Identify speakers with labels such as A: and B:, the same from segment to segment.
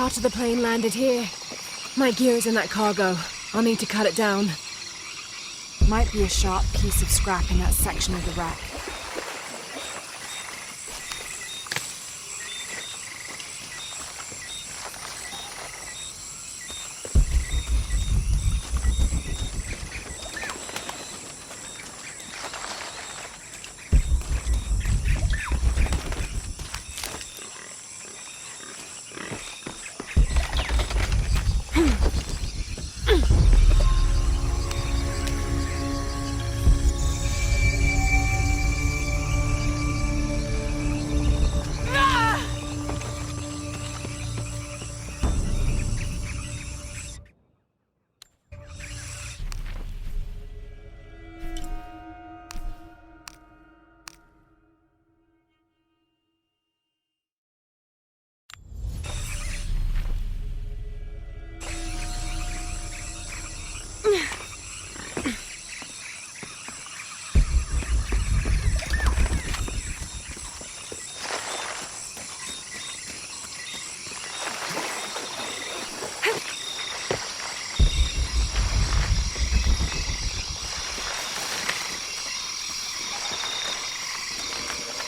A: part of the plane landed here. My gear is in that cargo. I'll need to cut it down.
B: Might be a sharp piece of scrap in that section of the wreck.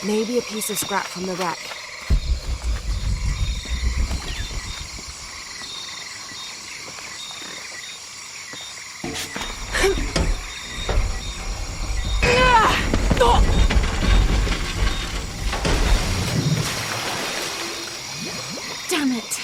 B: Maybe a piece of scrap from the wreck. Damn it.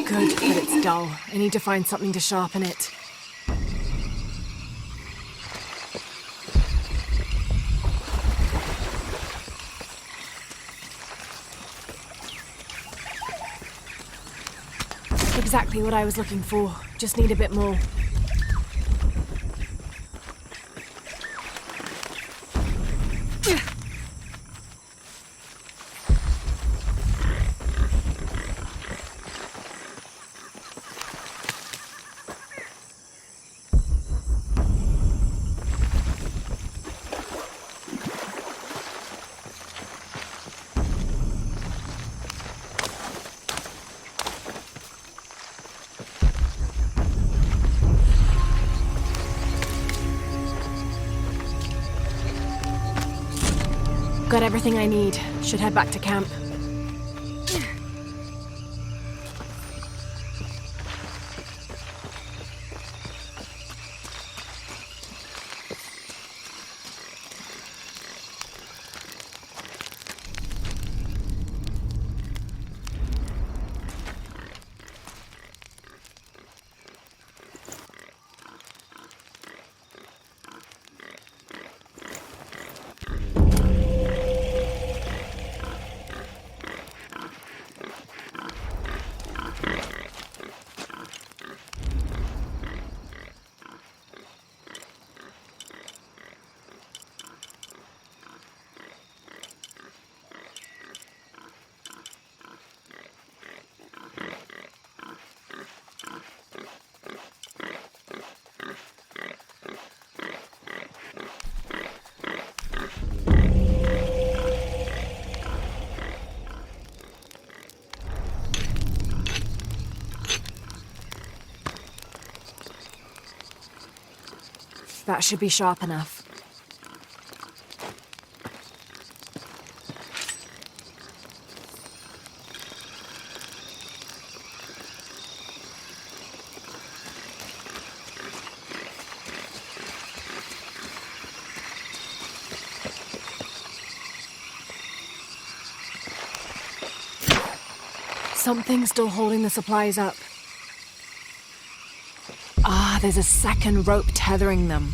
B: Good, but it's dull. I need to find something to sharpen it. Exactly what I was looking for. Just need a bit more. Got everything I need. Should head back to camp. That should be sharp enough. Something's still holding the supplies up. Ah, there's a second rope tethering them.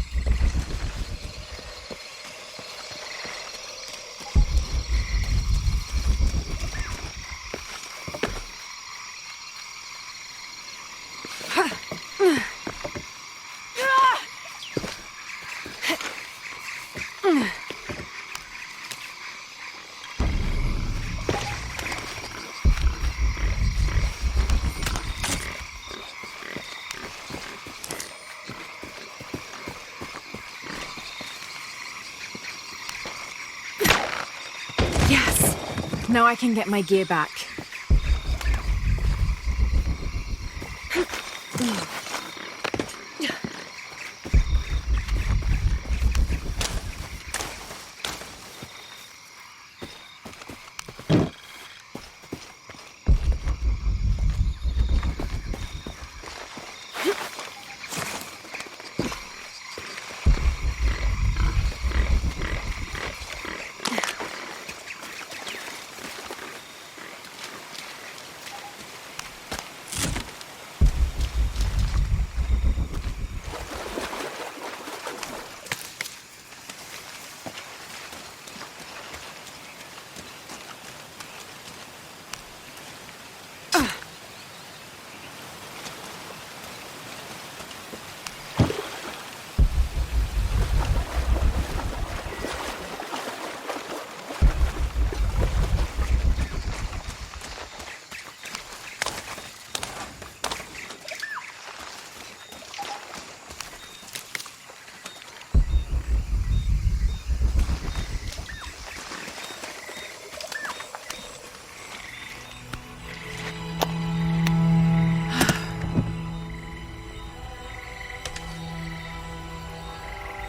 B: Yes! Now I can get my gear back.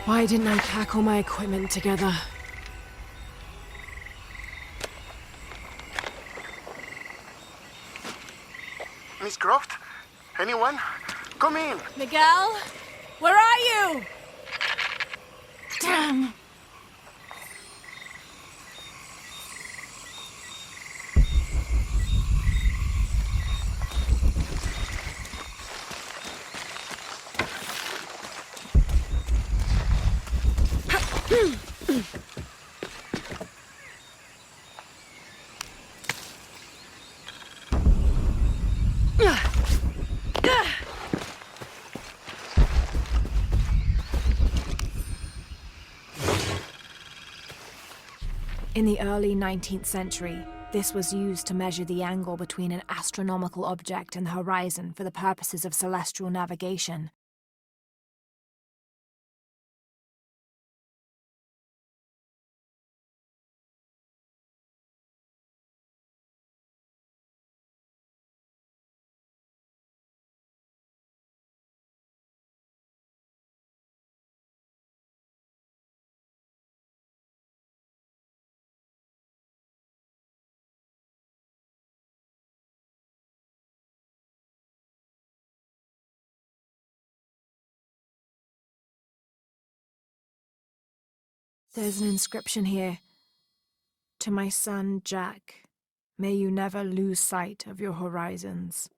B: Why didn't I pack all my equipment together?
C: Miss Croft? Anyone? Come in!
A: Miguel? Where are you?
B: Damn! In the early 19th century, this was used to measure the angle between an astronomical object and the horizon for the purposes of celestial navigation. There's an inscription here. To my son, Jack, may you never lose sight of your horizons.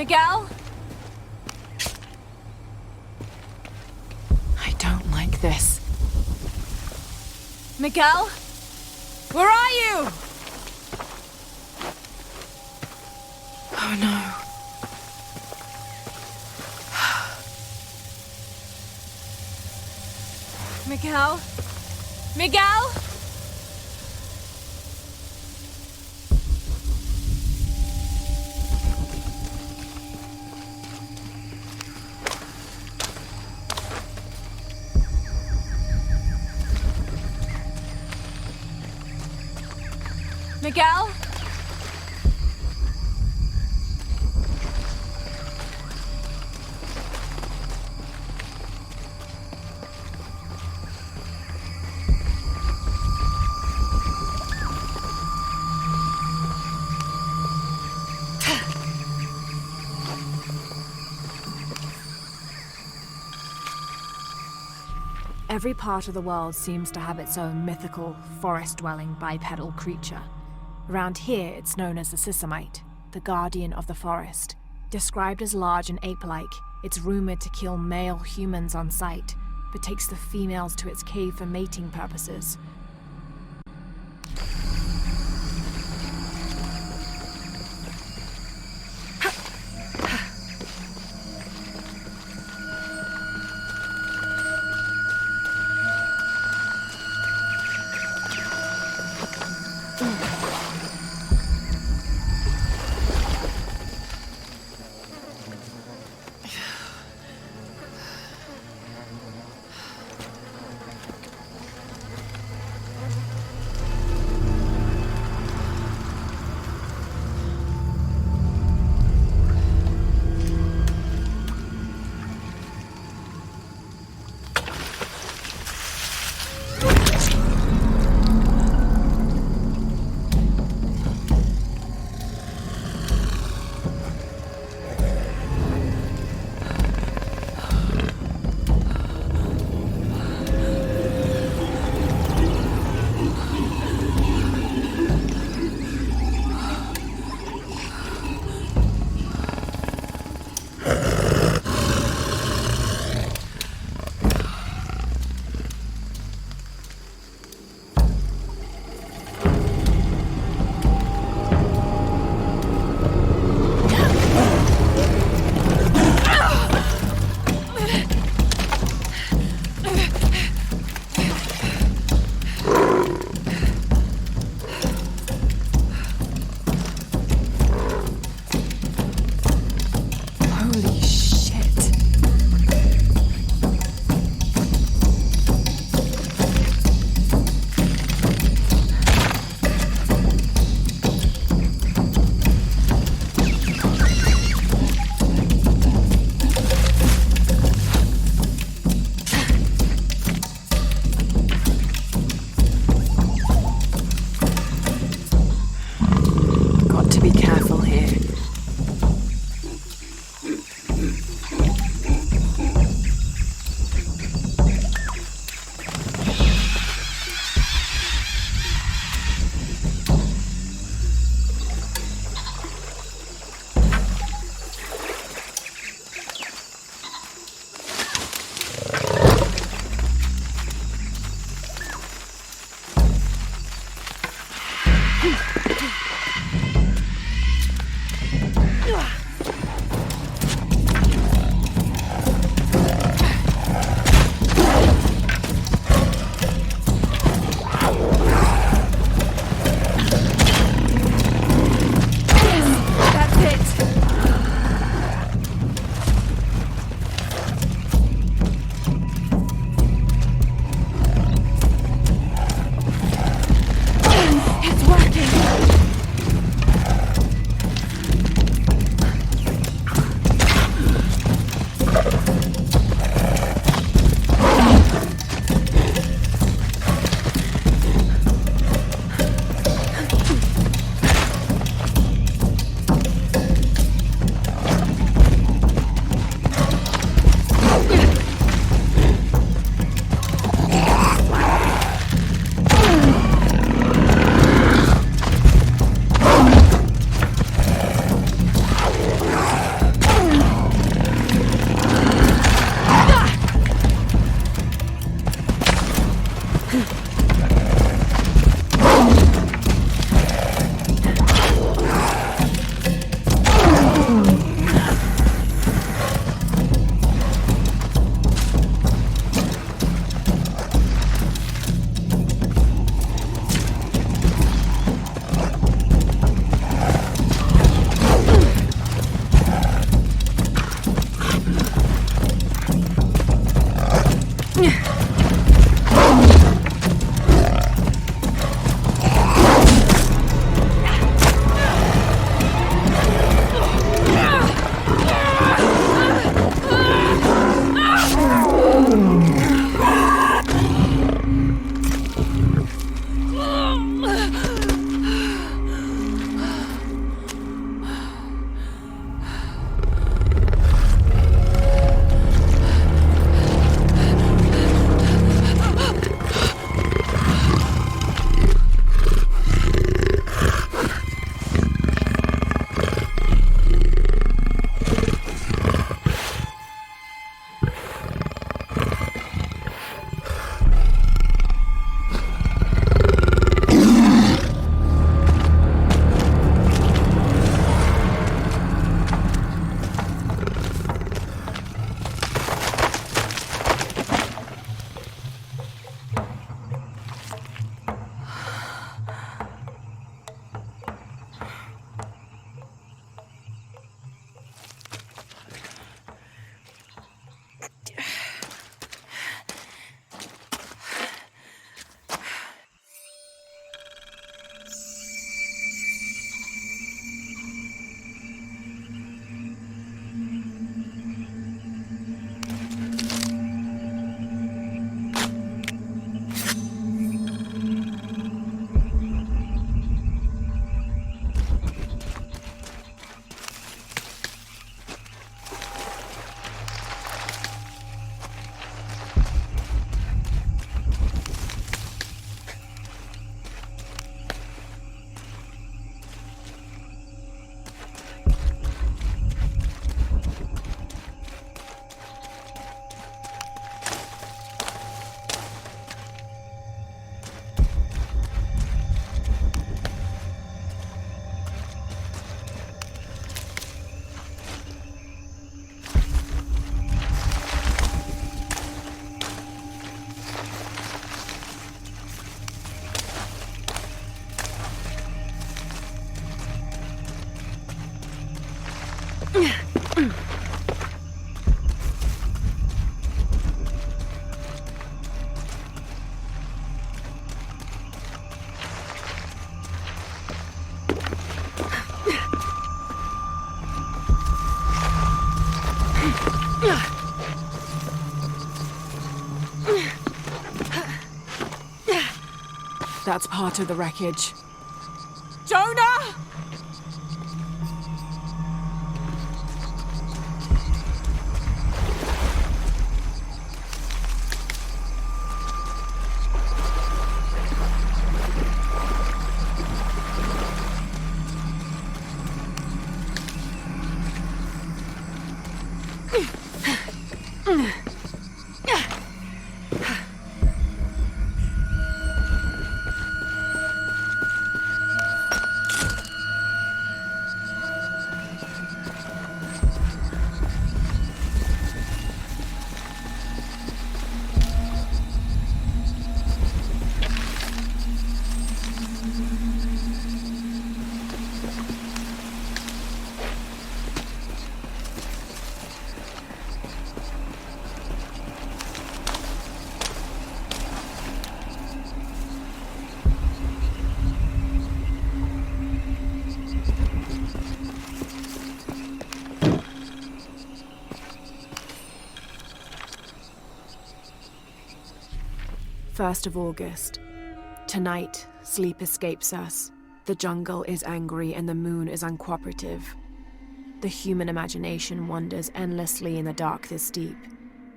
B: Miguel?
A: I don't like this.
B: Miguel? Where are you?
A: Oh no.
B: Miguel? Miguel? Miguel? Every part of the world seems to have its own mythical, forest-dwelling bipedal creature. Around here, it's known as the Sisamite, the guardian of the forest. Described as large and ape-like, it's rumored to kill male humans on sight, but takes the females to its cave for mating purposes. That's part of the wreckage. Jonah! First of August. Tonight, sleep escapes us. The jungle is angry and the moon is uncooperative. The human imagination wanders endlessly in the dark this deep.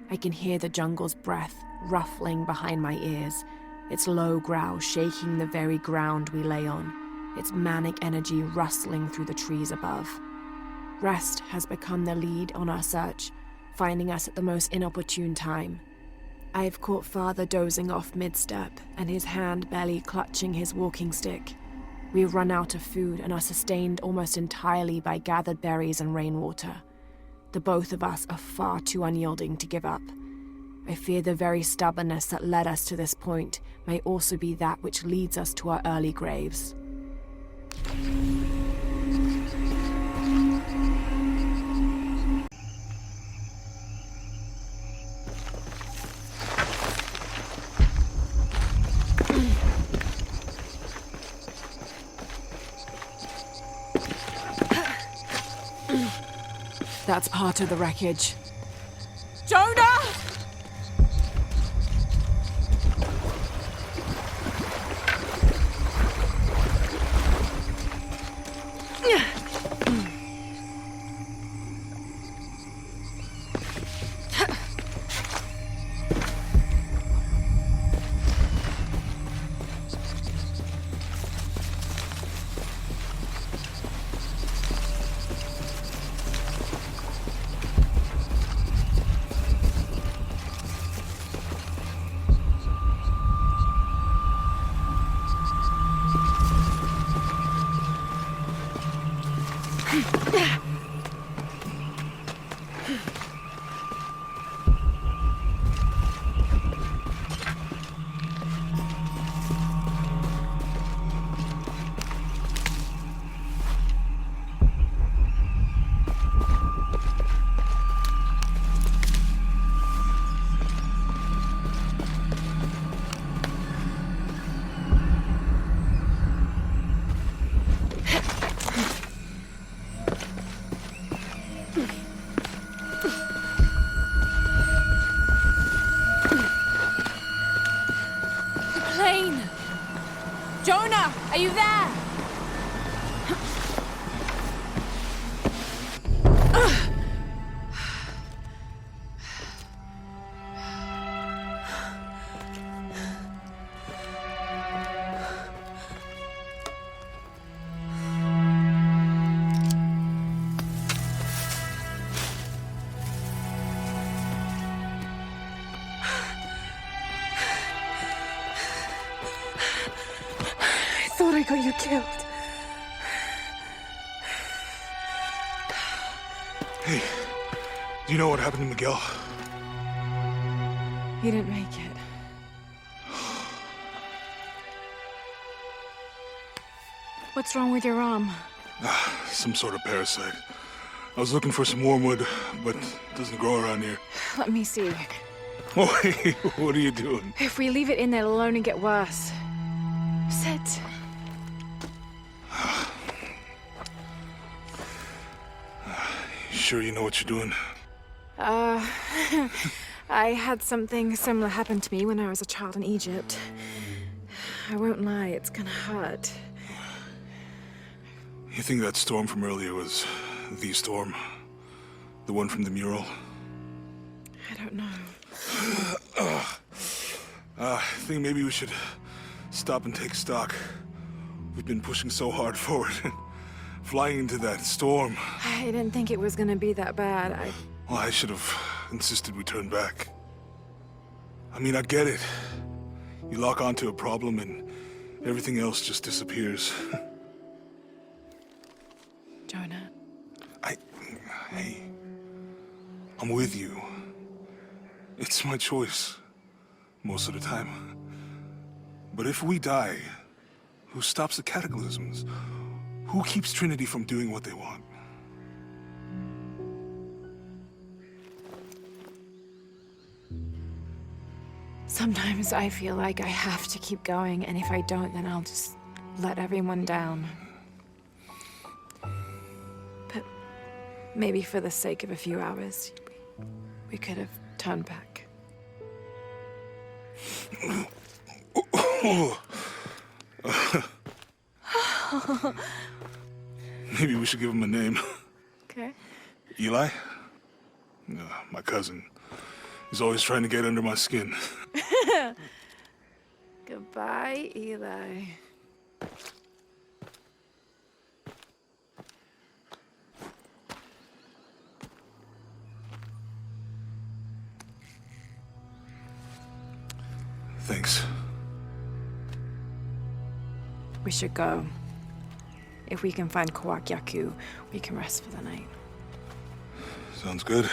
B: I can hear the jungle's breath ruffling behind my ears, its low growl shaking the very ground we lay on, its manic energy rustling through the trees above. Rest has become the lead on our search, finding us at the most inopportune time. I've caught Father dozing off mid-step, and his hand barely clutching his walking stick. We've run out of food and are sustained almost entirely by gathered berries and rainwater. The both of us are far too unyielding to give up. I fear the very stubbornness that led us to this point may also be that which leads us to our early graves. That's part of the wreckage. Jonah! Jonah, are you there?
A: I thought I got you killed.
D: Hey, do you know what happened to Miguel?
A: He didn't make it.
B: What's wrong with your arm?
D: Some sort of parasite. I was looking for some wormwood, but it doesn't grow around here.
B: Let me see.
D: Oh, hey, what are you doing?
B: If we leave it in there, it'll only get worse. Sit.
D: You sure you know what you're doing?
B: I had something similar happen to me when I was a child in Egypt. I won't lie, it's gonna hurt.
D: You think that storm from earlier was the storm? The one from the mural?
B: I don't know.
D: I think maybe we should stop and take stock. We've been pushing so hard forward. Flying into that storm.
B: I didn't think it was gonna be that bad.
D: Well, I should have insisted we turn back. I mean, I get it. You lock onto a problem and everything else just disappears.
B: Jonah.
D: Hey, I'm with you. It's my choice, most of the time. But if we die, who stops the cataclysms? Who keeps Trinity from doing what they want?
B: Sometimes I feel like I have to keep going, and if I don't, then I'll just let everyone down. But maybe for the sake of a few hours, we could have turned back.
D: Maybe we should give him a name.
B: Okay.
D: Eli? My cousin. He's always trying to get under my skin.
B: Goodbye, Eli.
D: Thanks.
B: We should go. If we can find Kawakyaku, we can rest for the night.
D: Sounds good.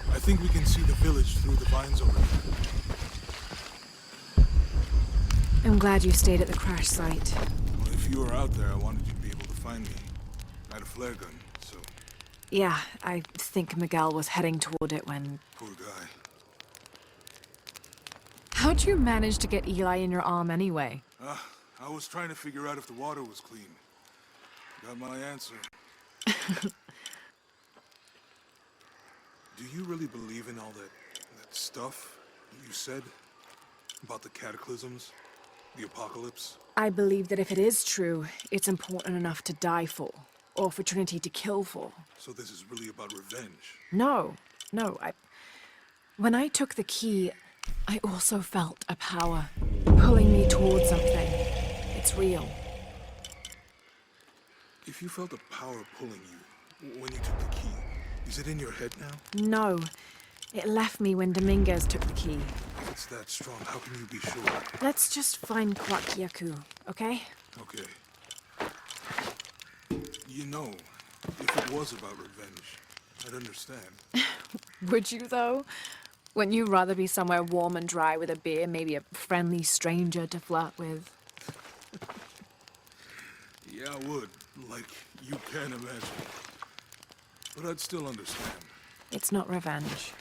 D: I think we can see the village through the vines over there.
B: I'm glad you stayed at the crash site.
D: Well, if you were out there, I wanted you to be able to find me. I had a flare gun, so...
B: Yeah, I think Miguel was heading toward it when...
D: Poor guy.
B: How How'd you manage to get Eli in your arm anyway?
D: I was trying to figure out if the water was clean. Got my answer. Do you really believe in all that stuff you said? About the cataclysms? The apocalypse?
B: I believe that if it is true, it's important enough to die for. Or for Trinity to kill for.
D: So this is really about revenge?
B: No. When I took the key, I also felt a power pulling me towards something. It's real.
D: If you felt a power pulling you when you took the key, is it in your head now?
B: No. It left me when Dominguez took the key.
D: If it's that strong, how can you be sure?
B: Let's just find Kwakyaku, okay?
D: Okay. You know, if it was about revenge, I'd understand.
B: Would you, though? Wouldn't you rather be somewhere warm and dry with a beer, maybe a friendly stranger to flirt with?
D: Yeah, I would. Like, you can imagine. But I'd still understand.
B: It's not revenge.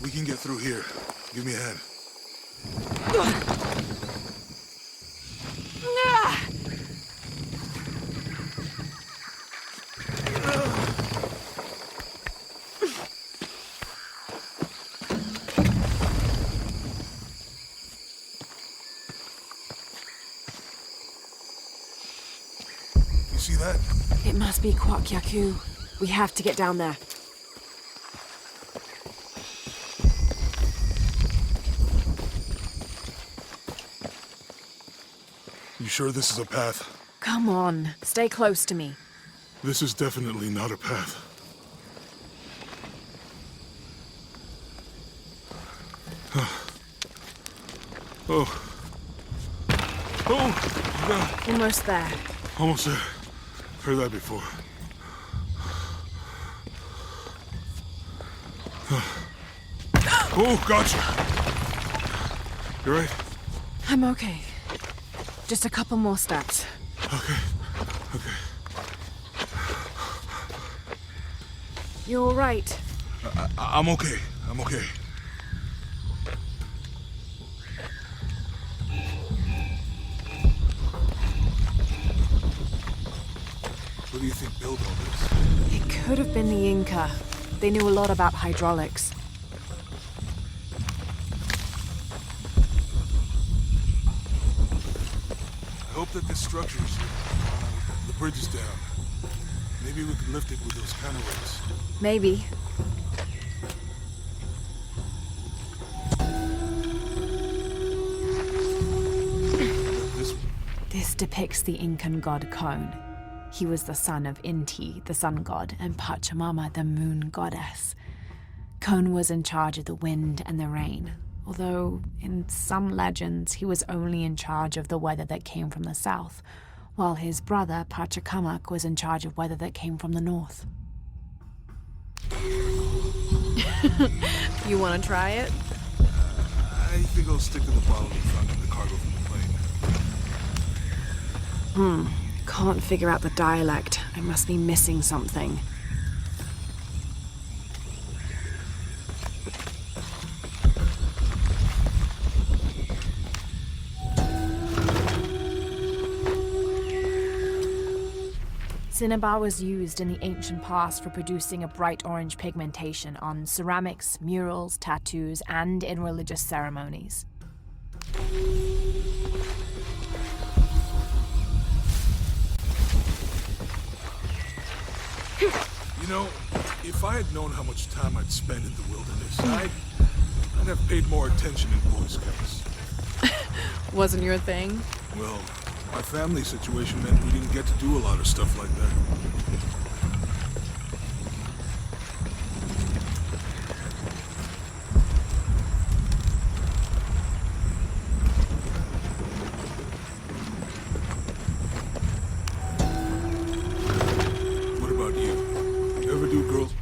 D: We can get through here. Give me a hand. You see that?
B: It must be Kwakyaku. We have to get down there.
D: You sure this is a path?
B: Come on, stay close to me.
D: This is definitely not a path. Oh. Oh! God.
B: Almost there.
D: Almost there. Heard that before. Oh, gotcha! You right?
B: I'm okay. Just a couple more steps.
D: Okay.
B: You all right?
D: I'm okay. I'm okay. What do you think built all this?
B: It could have been the Inca. They knew a lot about hydraulics.
D: I hope that this structure's here. The bridge is down. Maybe we could lift it with those counterweights.
B: Maybe.
D: This one.
B: This depicts the Incan god Kon. He was the son of Inti, the sun god, and Pachamama, the moon goddess. Kon was in charge of the wind and the rain, although in some legends he was only in charge of the weather that came from the south, while his brother Pachacamac was in charge of weather that came from the north.
A: You want to try it?
D: I think I'll stick to the bottle in front of the cargo from the plane.
B: Can't figure out the dialect. I must be missing something. Cinnabar was used in the ancient past for producing a bright orange pigmentation on ceramics, murals, tattoos, and in religious ceremonies.
D: You know, if I had known how much time I'd spend in the wilderness, I'd have paid more attention in Boy Scouts.
A: Wasn't your thing?
D: Well, my family situation meant we didn't get to do a lot of stuff like that. What about you? You ever do girls?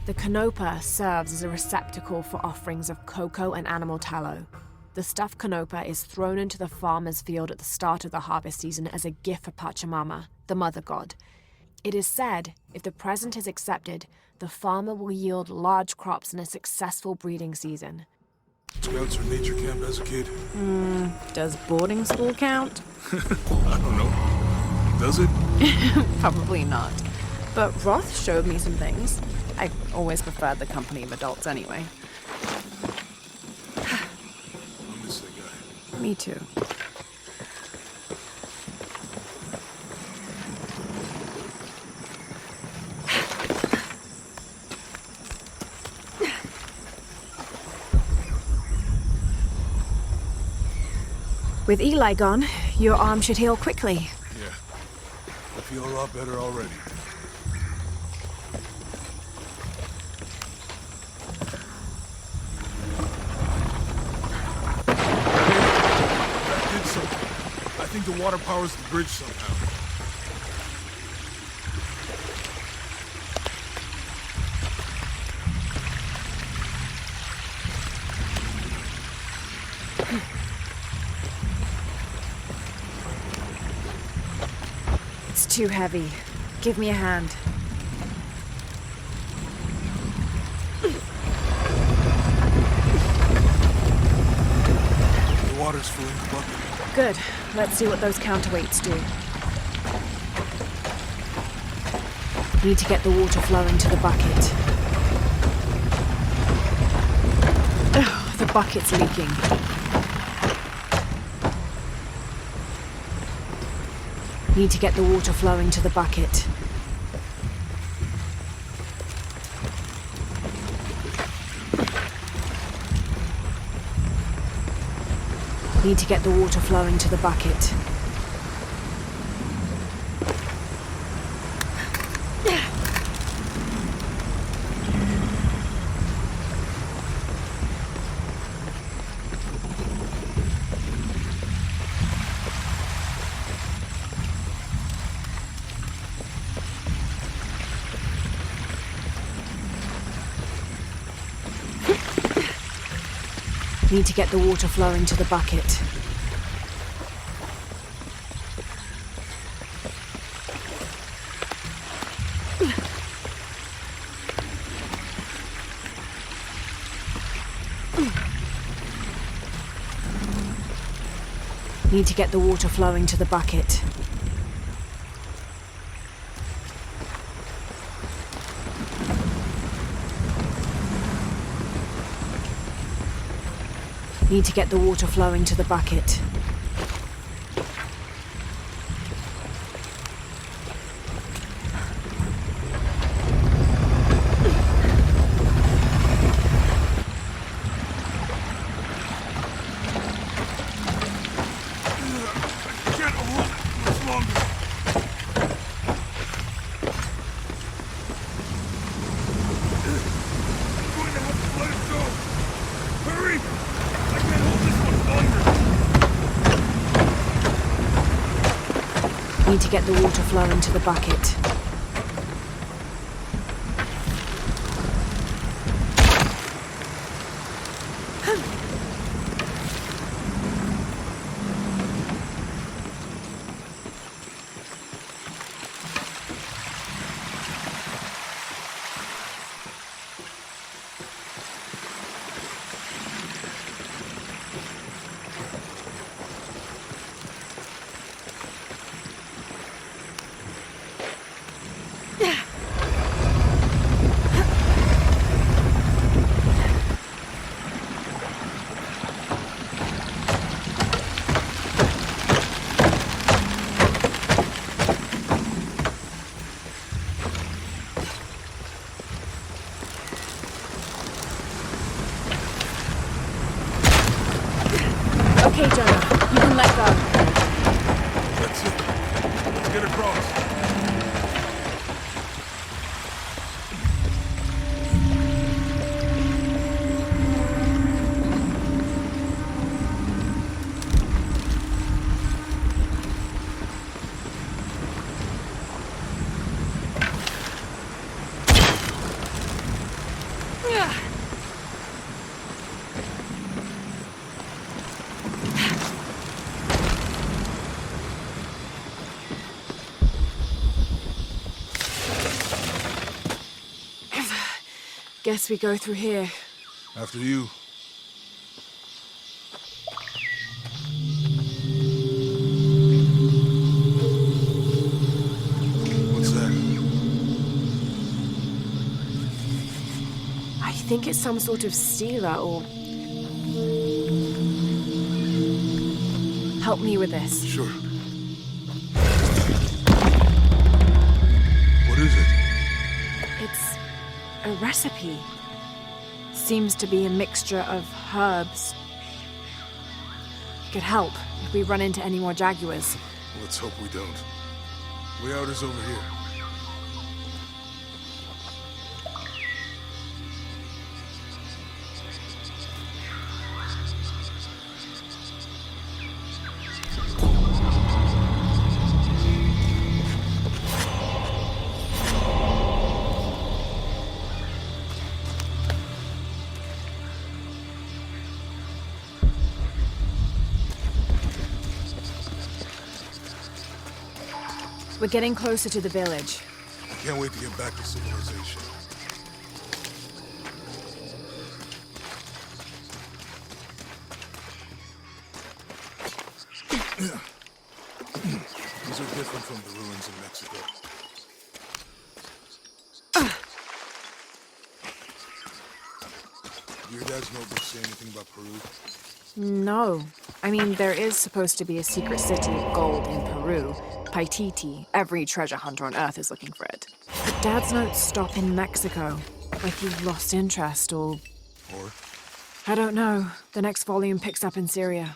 B: The canopa serves as a receptacle for offerings of cocoa and animal tallow. The stuffed canopa is thrown into the farmer's field at the start of the harvest season as a gift for Pachamama, the mother god. It is said, if the present is accepted, the farmer will yield large crops in a successful breeding season.
D: Scouts or nature camp as a kid?
A: Does boarding school count?
D: I don't know. Does it?
A: Probably not. But Roth showed me some things. I always preferred the company of adults anyway.
D: I miss that guy.
A: Me too. With Eli gone, your arm should heal quickly.
D: Yeah. I feel a lot better already. That did something. I think the water powers the bridge somehow.
B: It's too heavy. Give me a hand.
D: The water's filling the bucket.
B: Good. Let's see what those counterweights do. Need to get the water flowing to the bucket. Ugh, the bucket's leaking. Need to get the water flowing to the bucket. Need to get the water flowing to the bucket. Need to get the water flowing to the bucket. Need to get the water flowing to the bucket. Need to get the water flowing to the bucket. Need to get the water flowing to the bucket. Okay, Jonah, you can let go.
D: That's it. Let's get across.
B: Guess we go through here.
D: After you. What's that?
B: I think it's some sort of sealer or... Help me with this.
D: Sure. What is it?
B: It's a recipe. Seems to be a mixture of herbs. Could help if we run into any more jaguars.
D: Let's hope we don't. Way out is over here.
B: We're getting closer to the village.
D: I can't wait to get back to civilization. These are different from the ruins in Mexico. Do your dad's notebook say anything about Peru?
B: No. I mean, there is supposed to be a secret city of gold in Peru. Paititi. Every treasure hunter on Earth is looking for it. But Dad's notes stop in Mexico. Like he's lost interest or...
D: Or?
B: I don't know. The next volume picks up in Syria.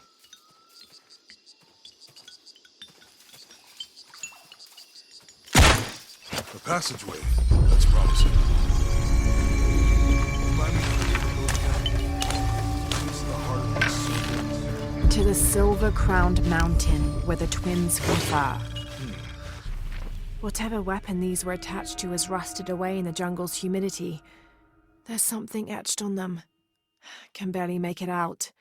D: A passageway. That's promising. Remind me it's the heart of the sea.
B: To the silver-crowned mountain where the twins confer. Whatever weapon these were attached to has rusted away in the jungle's humidity. There's something etched on them. Can barely make it out.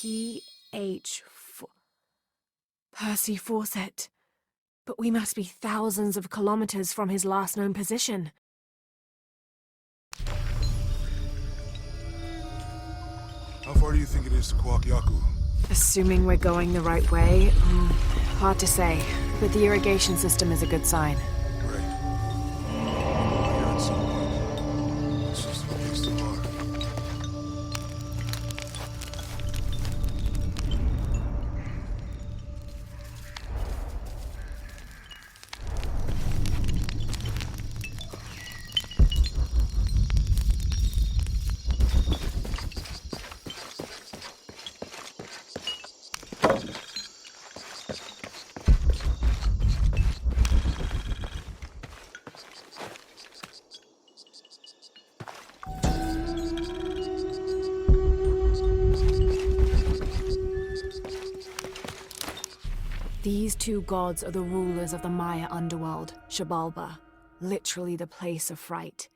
B: P.H. Percy Fawcett. But we must be thousands of kilometers from his last known position.
D: How far do you think it is to Kwakyaku?
B: Assuming we're going the right way, hard to say, but the irrigation system is a good sign.
D: Great. Here at some point. It's just a place too hard.
B: These two gods are the rulers of the Maya underworld, Xibalba, literally the place of fright.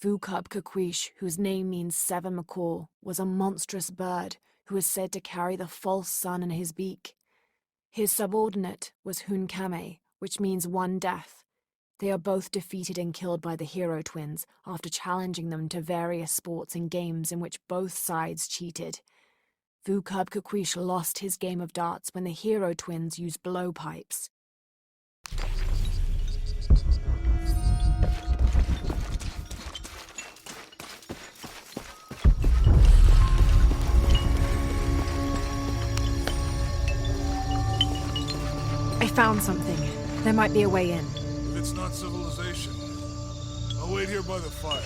B: Vukub-Kakwish, whose name means seven macaw, was a monstrous bird who is said to carry the false sun in his beak. His subordinate was Hunkame, which means one death. They are both defeated and killed by the hero twins after challenging them to various sports and games in which both sides cheated. Vukub-Kakwish lost his game of darts when the hero twins used blowpipes. I found something. There might be a way in.
D: If it's not civilization, I'll wait here by the fire.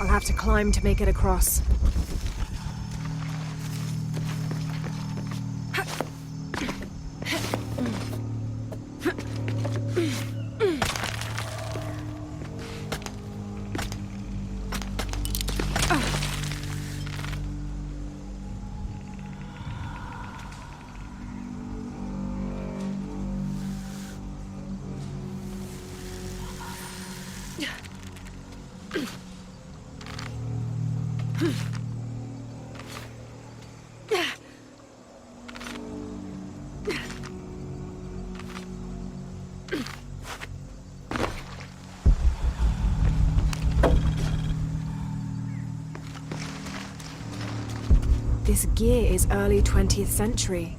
B: I'll have to climb to make it across. This gear is early 20th century.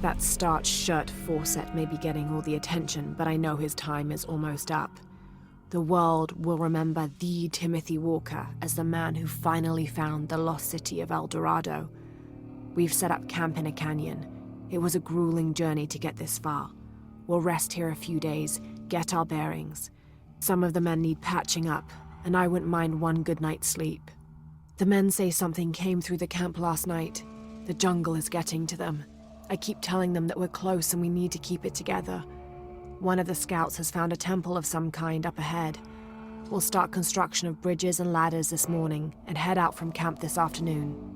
B: That starched shirt Fawcett may be getting all the attention, but I know his time is almost up. The world will remember the Timothy Walker as the man who finally found the lost city of El Dorado. We've set up camp in a canyon. It was a grueling journey to get this far. We'll rest here a few days, get our bearings. Some of the men need patching up, and I wouldn't mind one good night's sleep. The men say something came through the camp last night. The jungle is getting to them. I keep telling them that we're close and we need to keep it together. One of the scouts has found a temple of some kind up ahead. We'll start construction of bridges and ladders this morning and head out from camp this afternoon.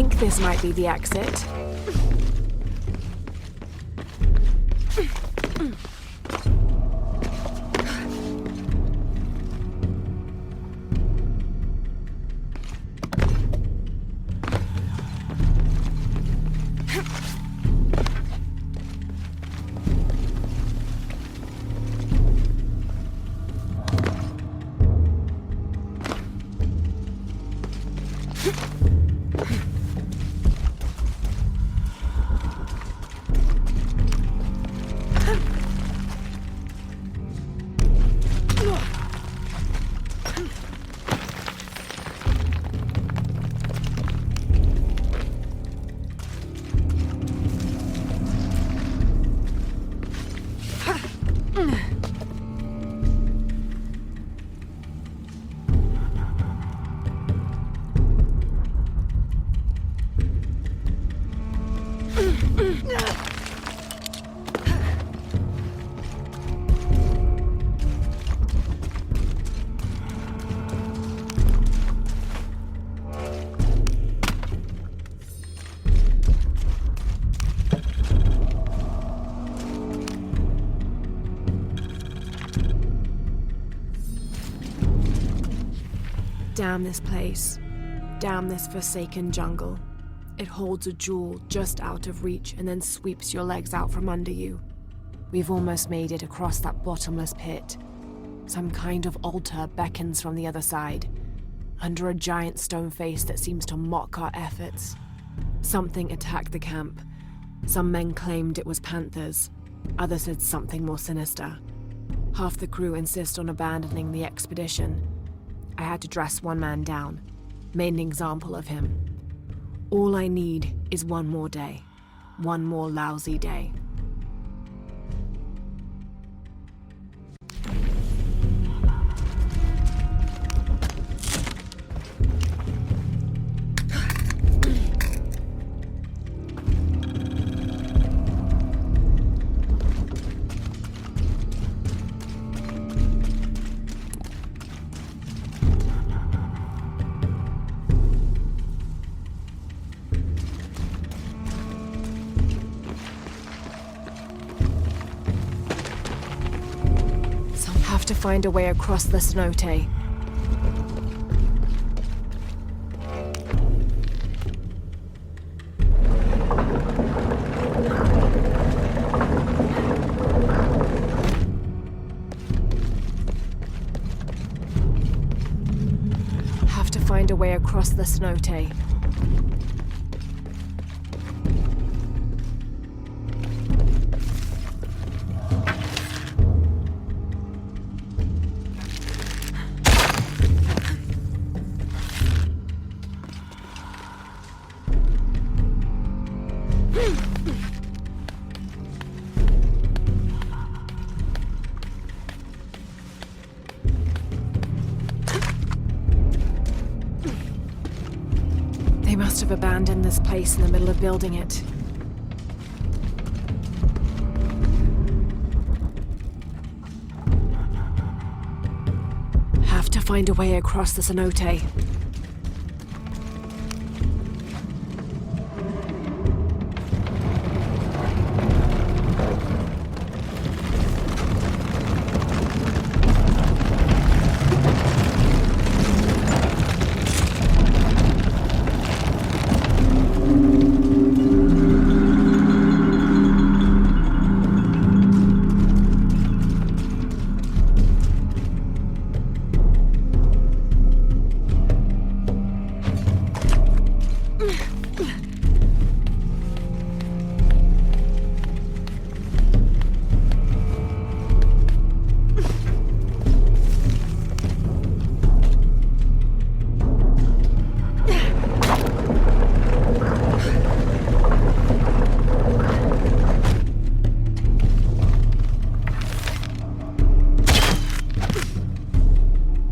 B: think this might be the exit. Damn this place. Damn this forsaken jungle. It holds a jewel just out of reach and then sweeps your legs out from under you. We've almost made it across that bottomless pit. Some kind of altar beckons from the other side, under a giant stone face that seems to mock our efforts. Something attacked the camp. Some men claimed it was panthers. Others said something more sinister. Half the crew insist on abandoning the expedition. I had to dress one man down, made an example of him. All I need is one more day. One more lousy day. Have to find a way across the cenote. Have to find a way across the cenote. They must have abandoned this place in the middle of building it. Have to find a way across the cenote.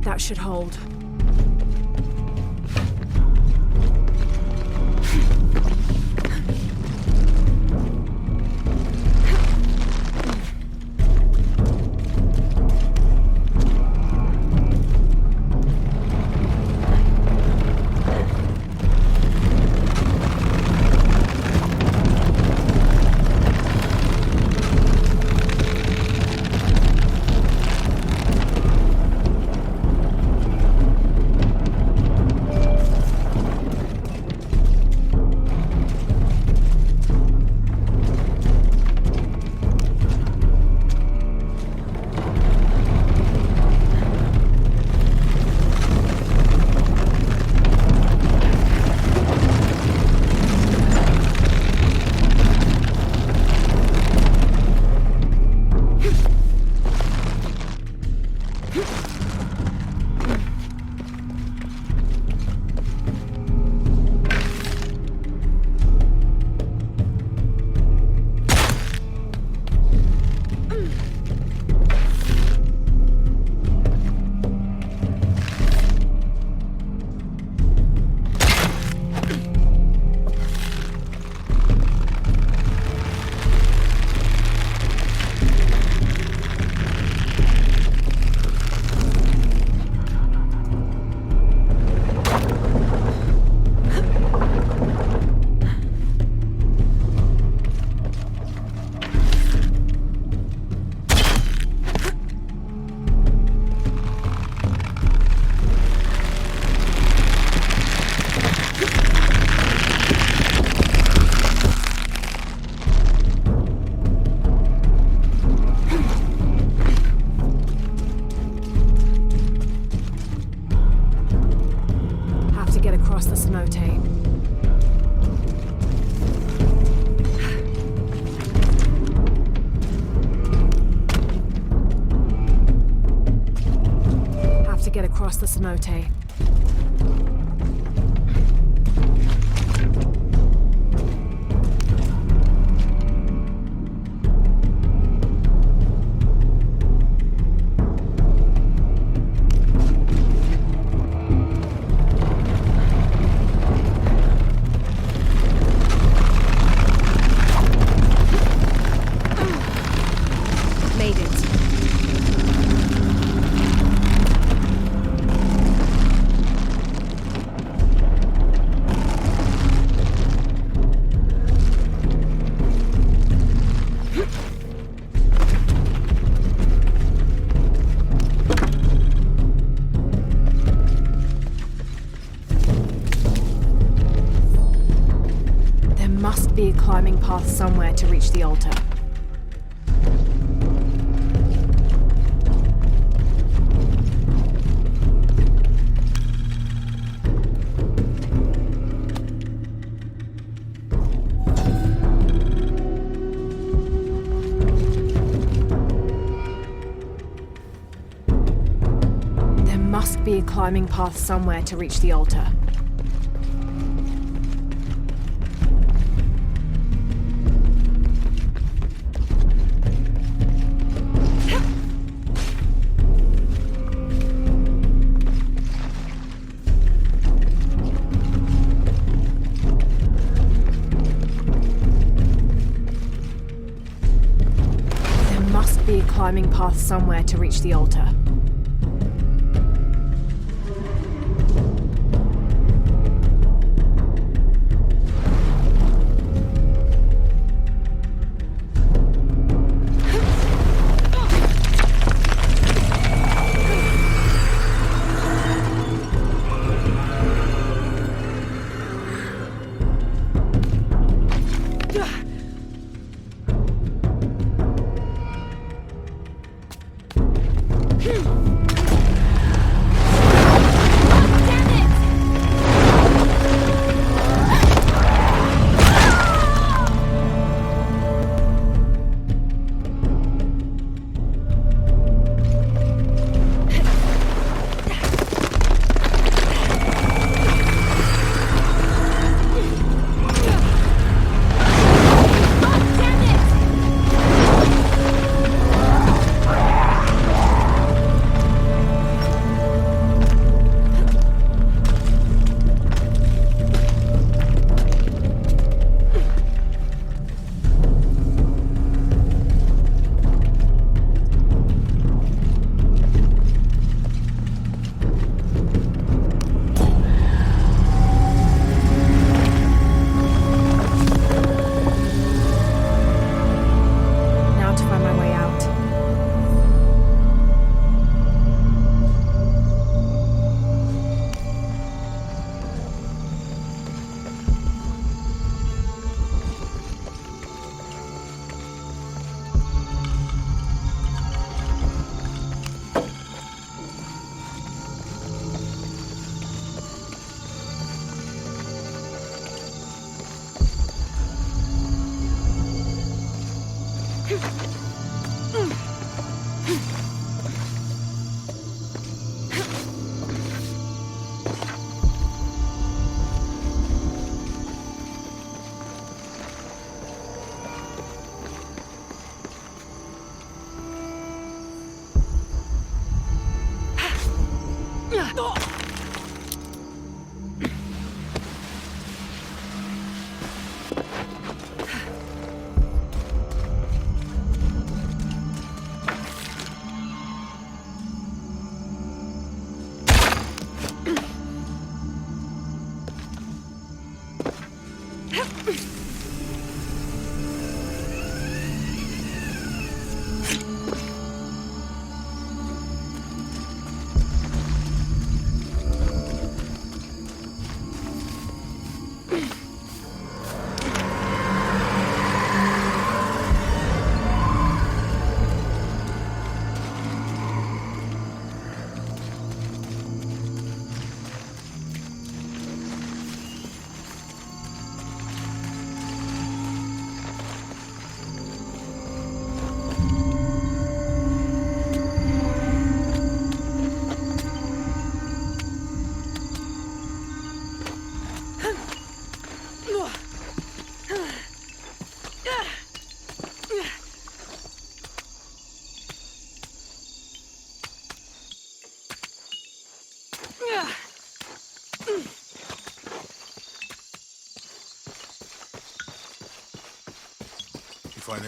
B: That should hold. to get across the cenote. Made it. There must be a climbing path somewhere to reach the altar. There must be a climbing path somewhere to reach the altar. There must be a climbing path somewhere to reach the altar. Now to find my way out.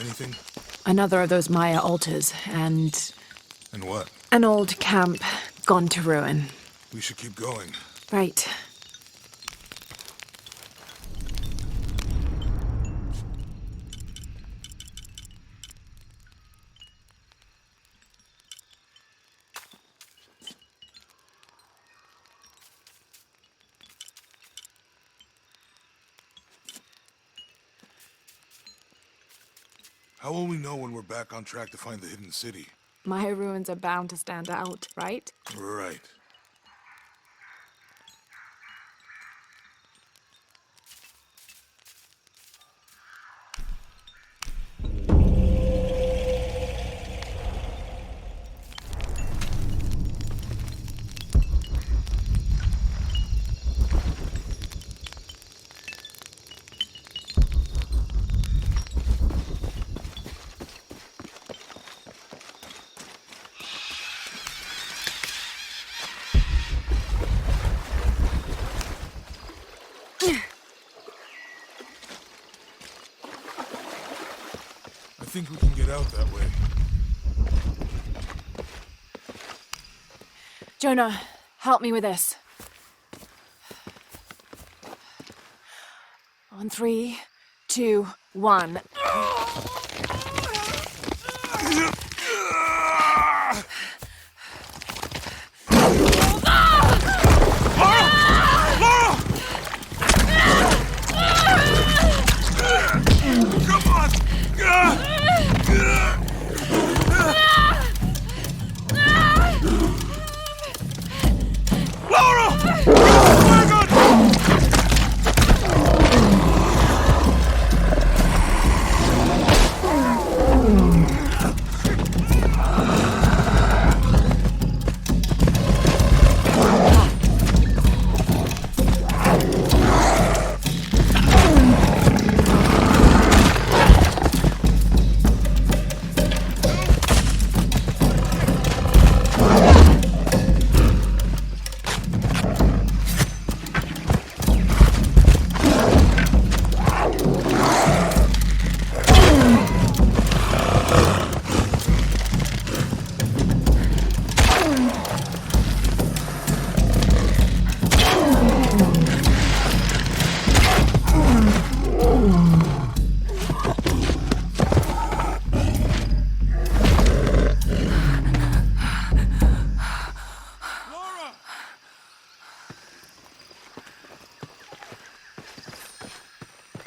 D: anything?
B: Another of those Maya altars, and
D: And what?
B: an old camp gone to ruin.
D: We should keep going.
B: Right.
D: How will we know when we're back on track to find the hidden city?
B: Maya ruins are bound to stand out, right?
D: Right. I think we can get out that way.
B: Jonah, help me with this. On 3, 2, 1.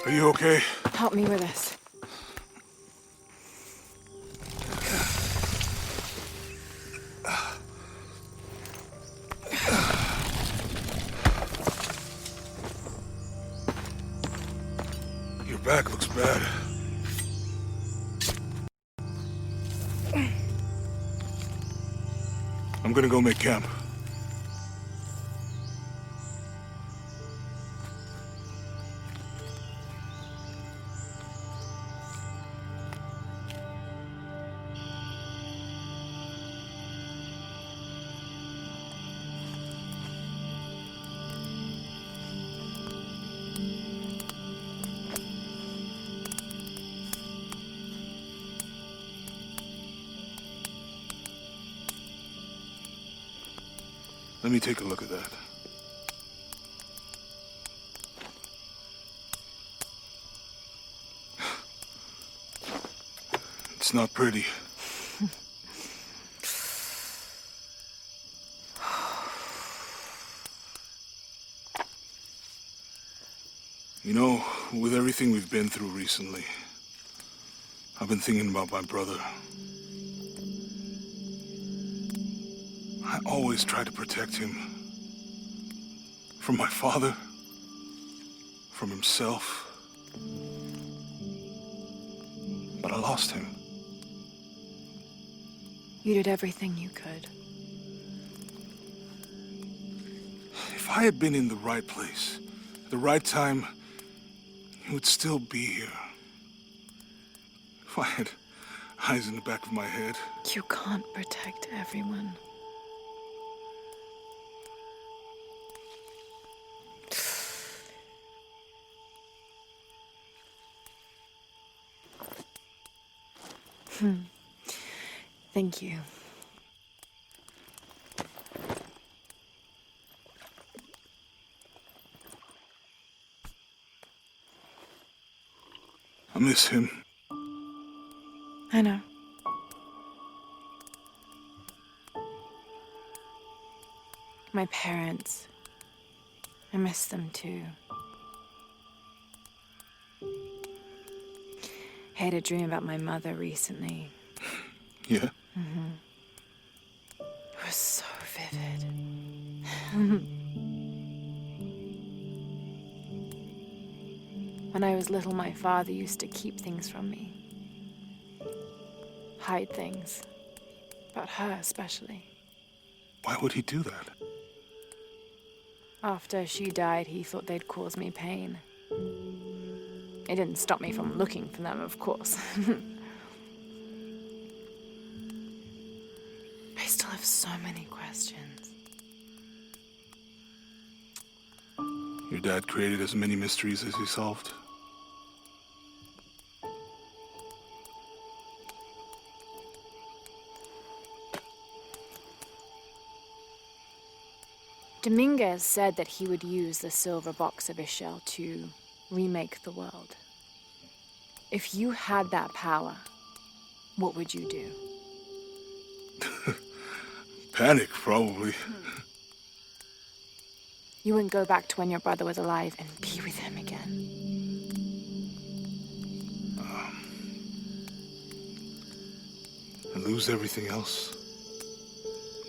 D: Are you okay?
B: Help me with this.
D: Your back looks bad. I'm gonna go make camp. Let me take a look at that. It's not pretty. You know, with everything we've been through recently, I've been thinking about my brother. I always tried to protect him. From my father. From himself. But I lost him.
B: You did everything you could.
D: If I had been in the right place, at the right time, he would still be here. If I had eyes in the back of my head.
B: You can't protect everyone. Thank you.
D: I miss him.
B: I know. My parents. I miss them too. I had a dream about my mother recently.
D: Yeah?
B: It was so vivid. When I was little, my father used to keep things from me. Hide things. About her, especially.
D: Why would he do that?
B: After she died, he thought they'd cause me pain. It didn't stop me from looking for them, of course. I still have so many questions.
D: Your dad created as many mysteries as he solved.
B: Dominguez said that he would use the silver box of Ishel to remake the world. If you had that power, what would you do?
D: Panic, probably.
B: You wouldn't go back to when your brother was alive and be with him again.
D: And lose everything else?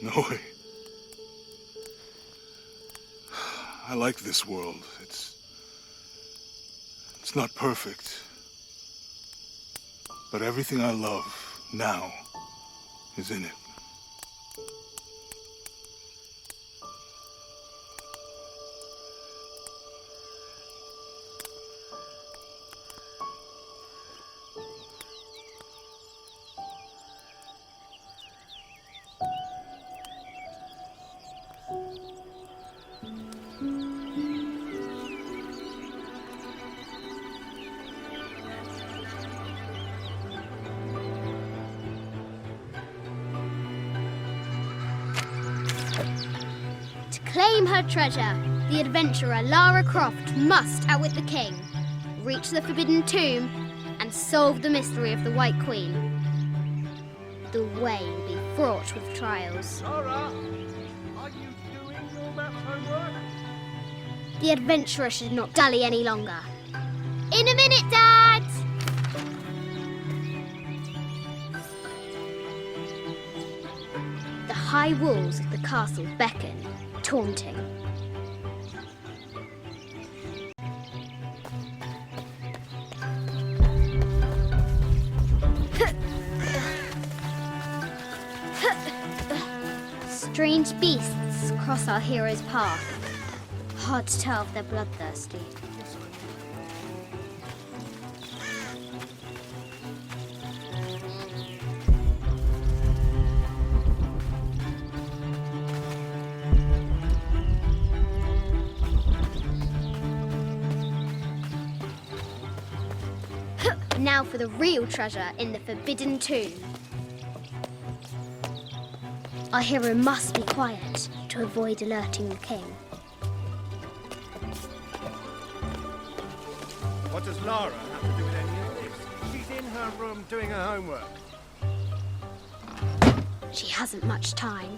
D: No way. I like this world. It's not perfect. But everything I love now is in it.
E: To claim her treasure, the adventurer Lara Croft must outwit the king, reach the forbidden tomb, and solve the mystery of the White Queen. The way will be fraught with trials.
C: Lara, are you doing your maths homework?
E: The adventurer should not dally any longer. In a minute, Dad! The high walls of the castle beckon, taunting. Strange beasts cross our hero's path. Hard to tell if they're bloodthirsty. Now for the real treasure in the forbidden tomb. Our hero must be quiet to avoid alerting the king.
C: What does Lara have to do with any of this? She's in her room doing her homework.
E: She hasn't much time.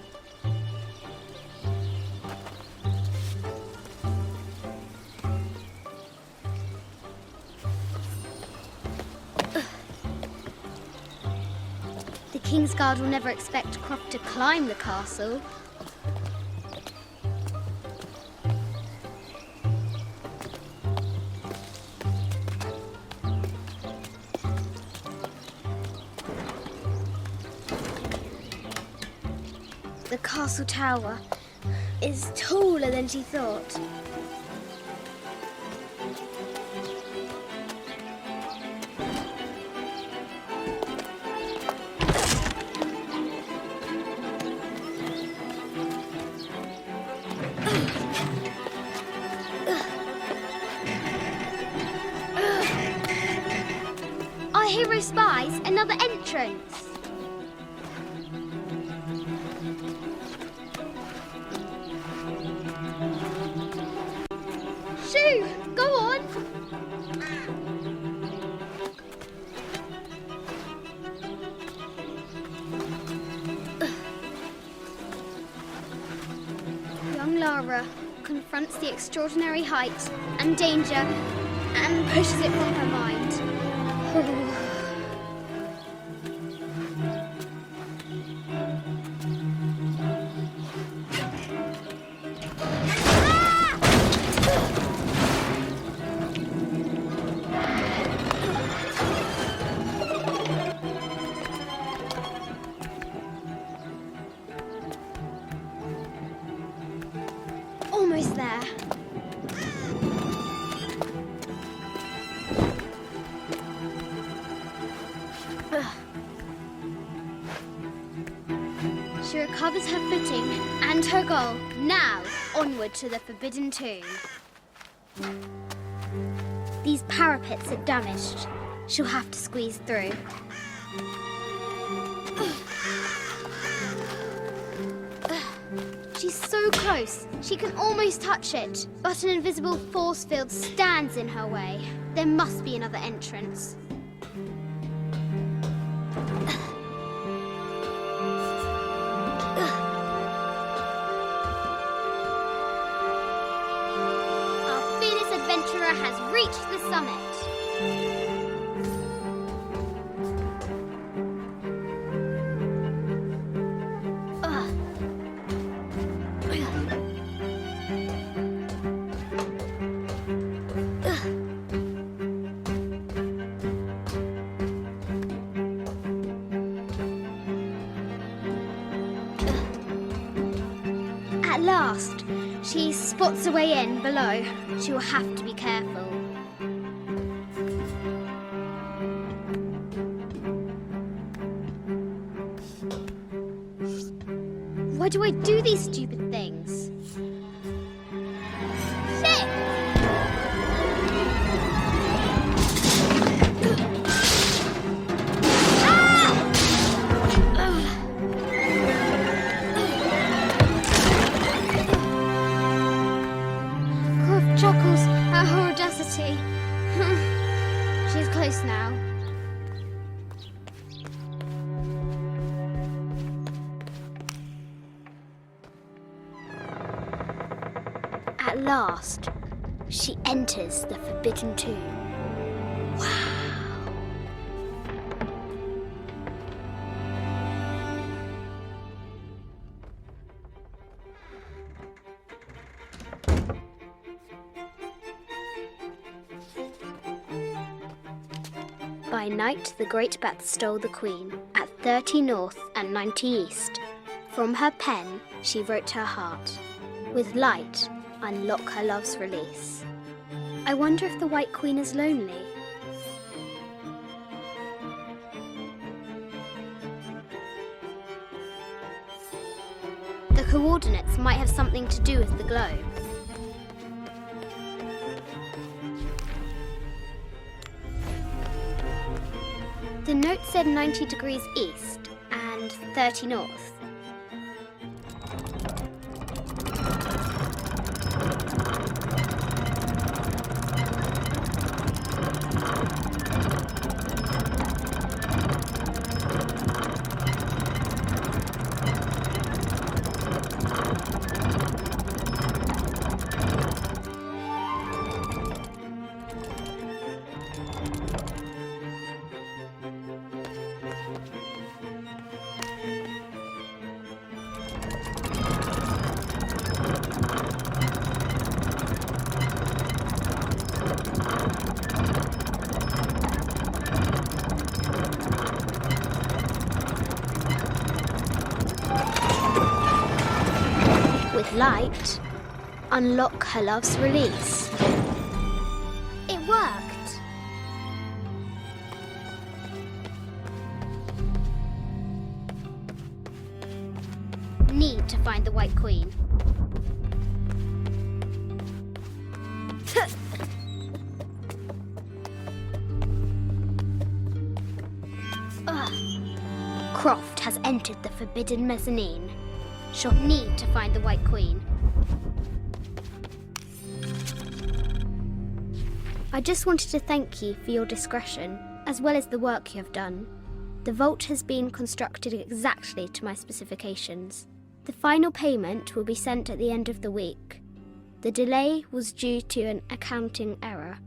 E: The King's Guard will never expect Croft to climb the castle. The castle tower is taller than she thought. Our hero spies an another entrance. Shoo! Go on! Young Lara confronts the extraordinary height and danger and pushes it from her mind. Almost there. She recovers her footing and her goal. Now, onward to the Forbidden Tomb. These parapets are damaged. She'll have to squeeze through. She's so close. She can almost touch it. But an invisible force field stands in her way. There must be another entrance. Our fearless adventurer has reached the summit. At last, she spots a way in below. She will have to be careful. Why do I do these stupid things? Shit! Chuckles at her audacity. She's close now. At last, she enters the Forbidden Tomb. Wow! By night, the Great Bat stole the Queen at 30 North and 90 East. From her pen, she wrote her heart. With light, unlock her love's release. I wonder if the White Queen is lonely. The coordinates might have something to do with the globe. The note said 90 degrees east and 30 north. With light, unlock her love's release. It worked. Need to find the White Queen. Ugh. has entered the forbidden mezzanine. She'll need to find the White Queen. I just wanted to thank you for your discretion, as well as the work you have done. The vault has been constructed exactly to my specifications. The final payment will be sent at the end of the week. The delay was due to an accounting error,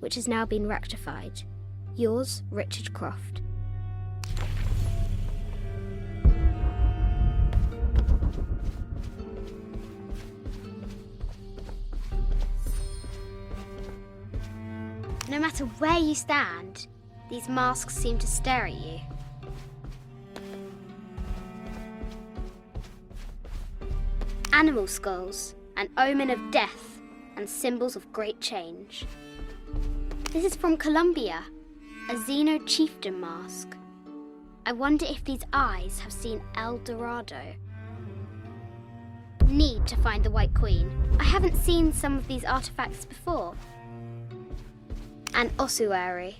E: which has now been rectified. Yours, Richard Croft. No matter where you stand, these masks seem to stare at you. Animal skulls, an omen of death and symbols of great change. This is from Colombia, a Xeno chieftain mask. I wonder if these eyes have seen El Dorado. Need to find the White Queen. I haven't seen some of these artifacts before. An ossuary.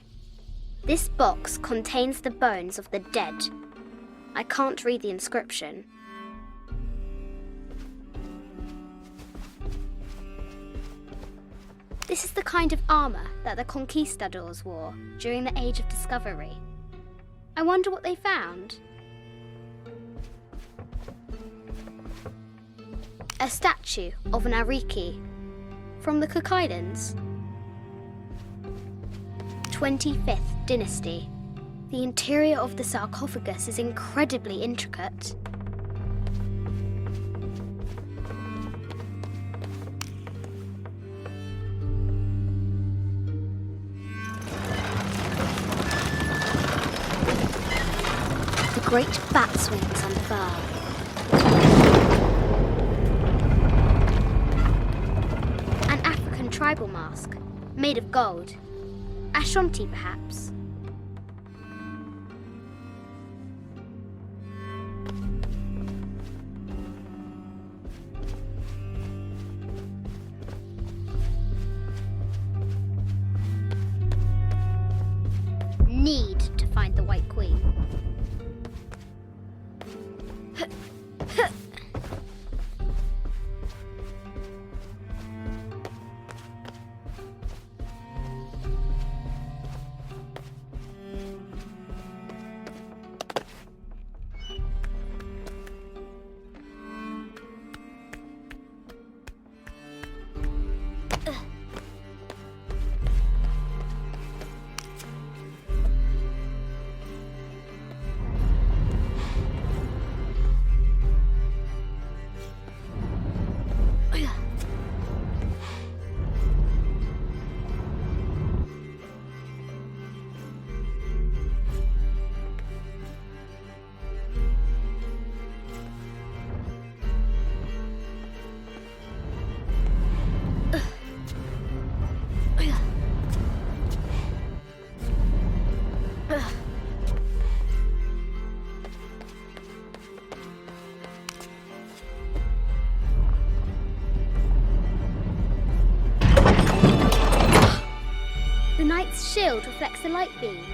E: This box contains the bones of the dead. I can't read the inscription. This is the kind of armour that the conquistadors wore during the Age of Discovery. I wonder what they found. A statue of an Ariki from the Cook Islands. 25th Dynasty. The interior of the sarcophagus is incredibly intricate. The great bat swings on the bar. An African tribal mask, made of gold. Ashanti, perhaps. Need to find the White Queen. The knight's shield reflects the light beam.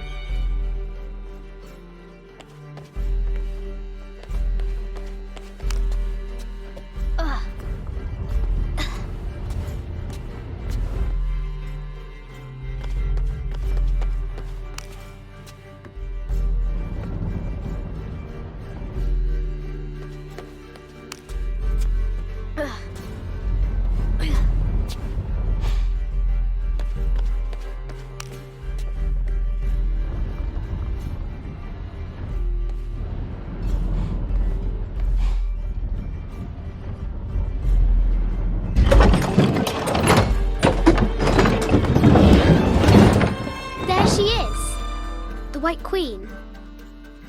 E: The White Queen.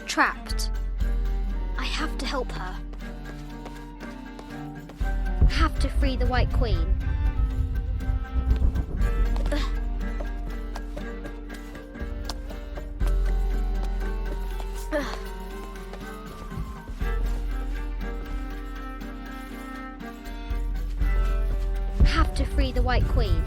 E: Trapped. I have to help her. Have to free the White Queen. Have to free the White Queen.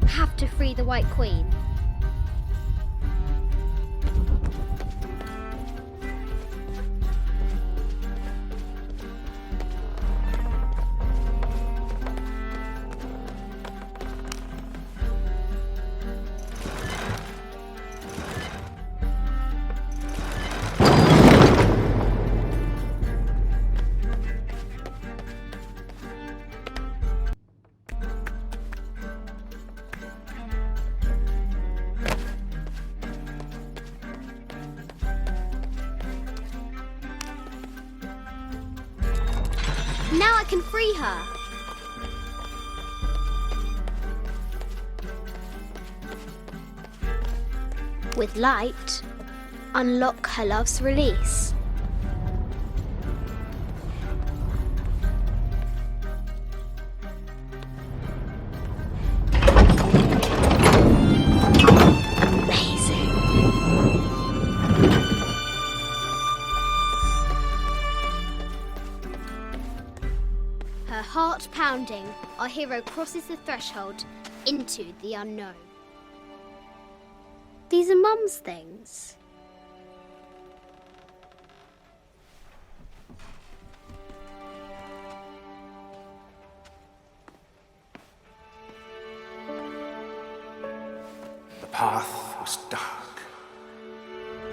E: have to free the White Queen. Now I can free her. With light, unlock her love's release. Amazing. Her heart pounding, our hero crosses the threshold into the unknown. These are Mum's things.
C: The path was dark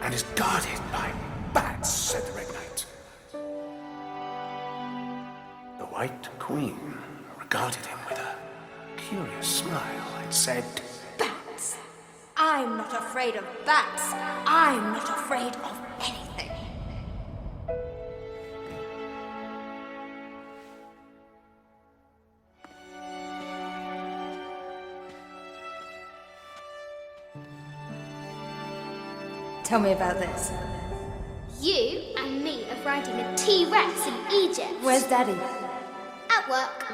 C: and is guarded by bats, said the Red Knight. The White Queen regarded him with a curious smile and said,
F: Bats! I'm not afraid of bats. I'm not afraid of anything. Tell me about this.
E: You and me are riding a T-Rex in Egypt.
F: Where's Daddy?
E: At work.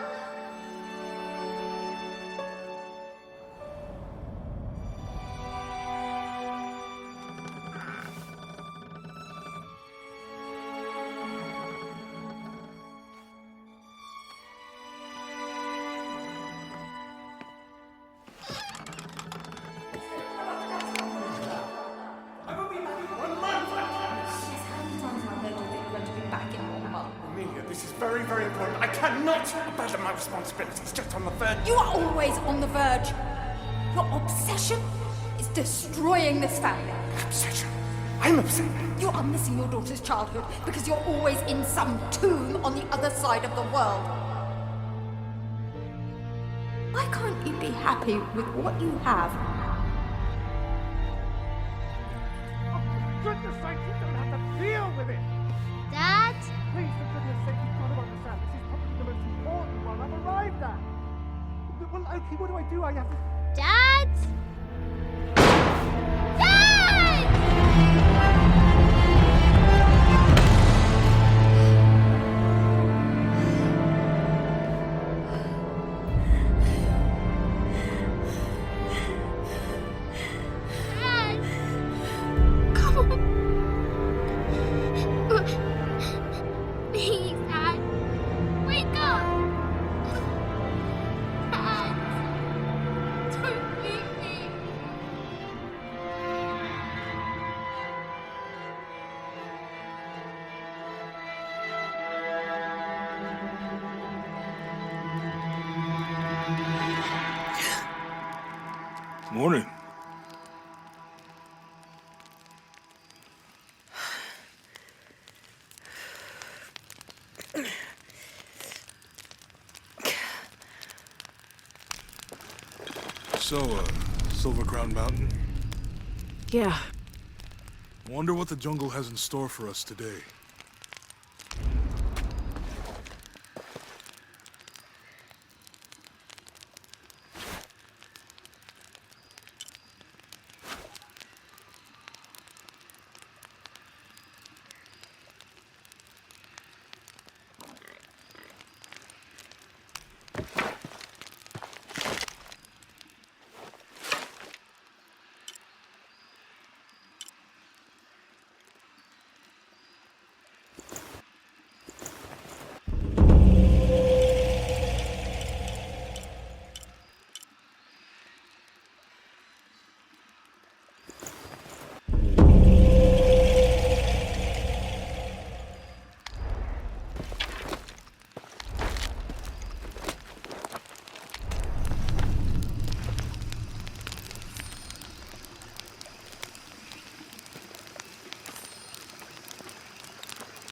C: Amelia, this is very, very important. I cannot abandon my responsibilities just on the verge.
F: You are always on the verge. Your obsession is destroying this family.
C: Obsession. I'm upset.
F: You are missing your daughter's childhood because you're always in some tomb on the other side of the world. Why can't you be happy with what you have?
C: For goodness sake, you don't have to deal with it.
E: Dad?
C: Please, for goodness sake, you've got to understand. This is probably the most important one I've arrived at. Well, okay, what do? I have to...
E: Dad? Dad! Dad! Come on. Please, Dad. Wake up. Dad. Don't leave me.
D: Morning. So, Silver Crown Mountain?
B: Yeah,
D: Wonder what the jungle has in store for us today.